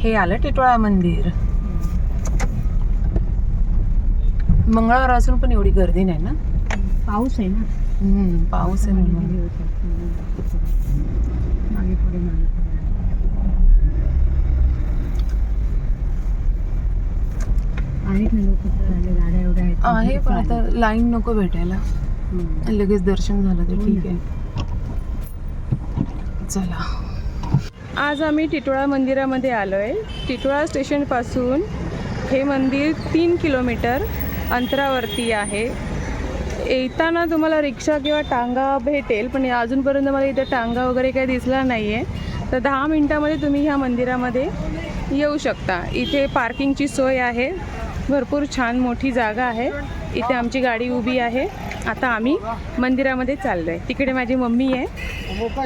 हे आलं टिटवाळा मंदिर. मंगळवार असून पण एवढी गर्दी नाही ना. पाऊस आहे ना. पाऊस आहे म्हणून. मागे पुढे मागे पुढे आहेत ना लोक, गाड्या एवढ्या आहेत. आहे पण आता लाईन नको भेटायला. लगेच दर्शन झालं तर ठीक आहे. चला, आज आम्ही टिटवाळा मंदिरामध्ये आलो आहे. टिटवाळा स्टेशनपासून हे मंदिर 3 किलोमीटर अंतरावरती आहे. येताना तुम्हाला रिक्षा किंवा टांगा भेटेल, पण अजूनपर्यंत मला इथे टांगा वगैरे काही दिसला नाही आहे. तर 10 मिनटामध्ये तुम्ही ह्या मंदिरामध्ये येऊ शकता. इथे पार्किंगची सोय आहे. भरपूर छान मोठी जागा आहे. इथे आमची गाडी उभी आहे. आता आम्ही मंदिरामध्ये चाललो आहे. तिकडे माझी मम्मी आहे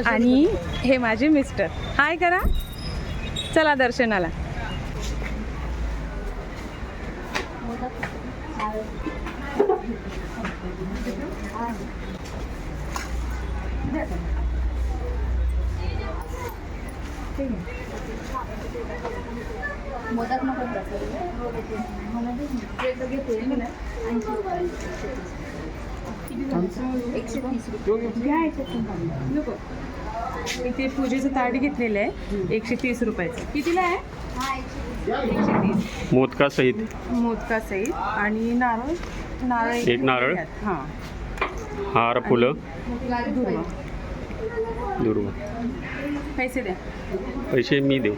आणि हे माझे मिस्टर. हाय करा. चला दर्शनाला. मोदक नको इथे पूजेचं ताट घेतलेलं आहे 130 रुपयाचं. कितीला आहे? 130. मोदका सहित मोदका सहित आणि नारळ. नारळ एक नारळ. हां. हार फुलं दुर्वा. दुर्वा. पैसे द्या. पैसे मी देऊ.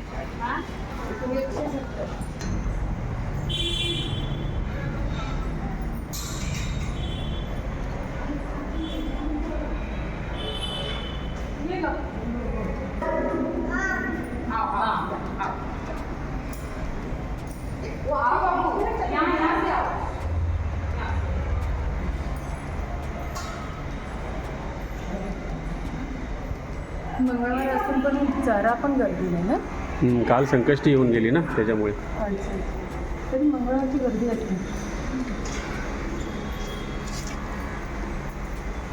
मंगळवार असून पण जरा पण गर्दी नाही ना. काल संकष्टी येऊन गेली ना, त्याच्यामुळे. अच्छा, तरी मंगळवारची गर्दी असते.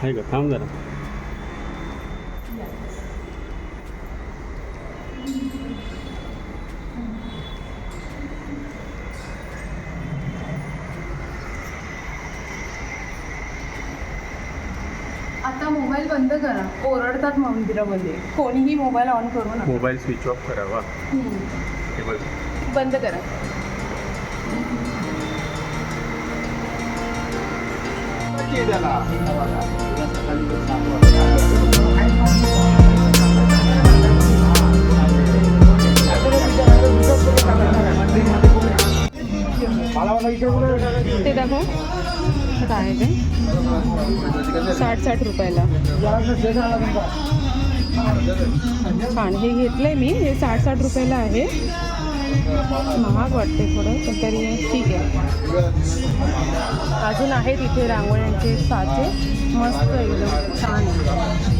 आहे का? थांब जरा. आता मोबाईल बंद करा. ओरडतात मंदिरामध्ये. कोणीही मोबाईल ऑन करू नका. मोबाईल स्विच ऑफ करावा. हे बघ. बंद करा. ते दाखव. काय आहे ते? 60 रुपयाला. छान. हे घेतलंय मी. हे 60 रुपयाला आहे. महाग वाटते थोडं, पण तरी ठीक आहे. अजून आहे तिथे रांगोळ्यांचे साचे. मस्त एकदम छान आहे.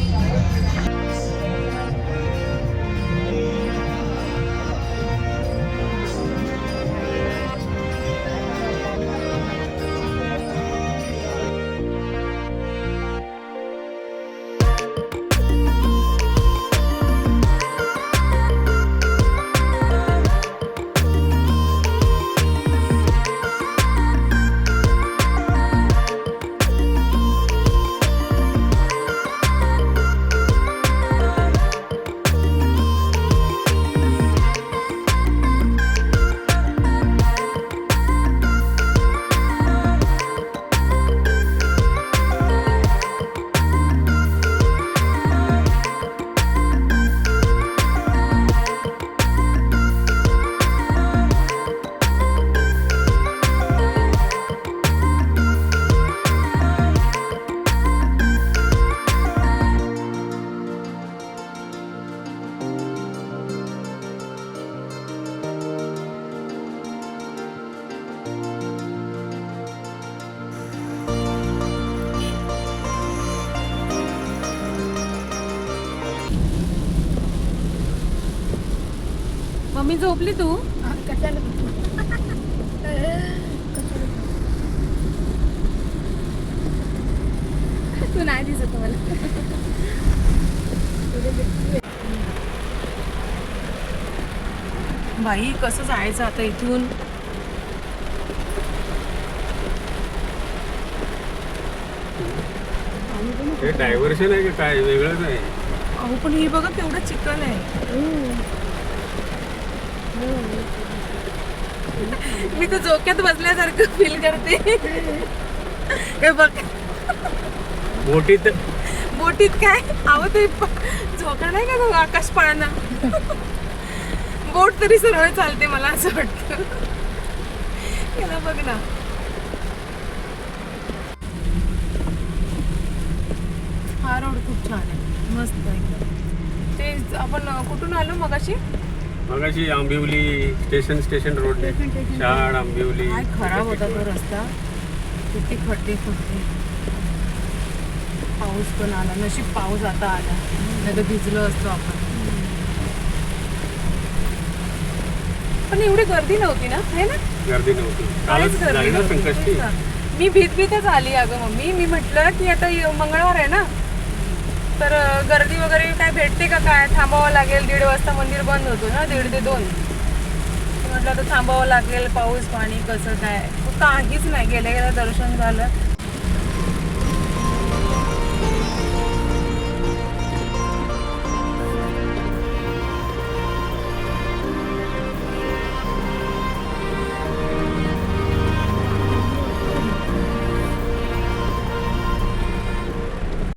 मम्मी झोपली तू? तू नाही दिसत मला. बाई कसं जायचं आता इथून? हे डायव्हर्शन आहे का काय वेगळंच आहे. अहो पण ही बघा केवढं चिकन आहे. मी तर झोक्यात बसल्यासारखं फील करते. हे बघ बोटीत बोटीत काय अहो ते झोका नाही का तो आकाश पाळणा. बोट तरी सरळ चालते मला असं वाटतं. याला बघ ना. हा रोड खूप छान आहे, मस्त एकदम. ते आपण कुठून आलो मगाशी? मगाशी आंबिवली स्टेशन रोड शाळ आंबिवली. काय खराब होता तो रस्ता, किती खड्डे खुड्डे. पाऊस पण आला, नशीब पाऊस आता आला, नाही तर भिजलो असतो आपण. पण एवढी गर्दी नव्हती ना, है ना? गर्दी नव्हती. काहीच कालच गर्दी झाली ना नव्हती. संकष्टी. मी भीतच आली अगं मम्मी. मी म्हटलं की आता मंगळवार आहे ना, तर गर्दी वगैरे काय भेटते का काय, थांबावं लागेल. 1:30 वाजता मंदिर बंद होतो ना, 1:30 ते 2. म्हटलं तर थांबावं लागेल, पाऊस पाणी कसं काय. काहीच नाही, गेल्या दर्शन झालं.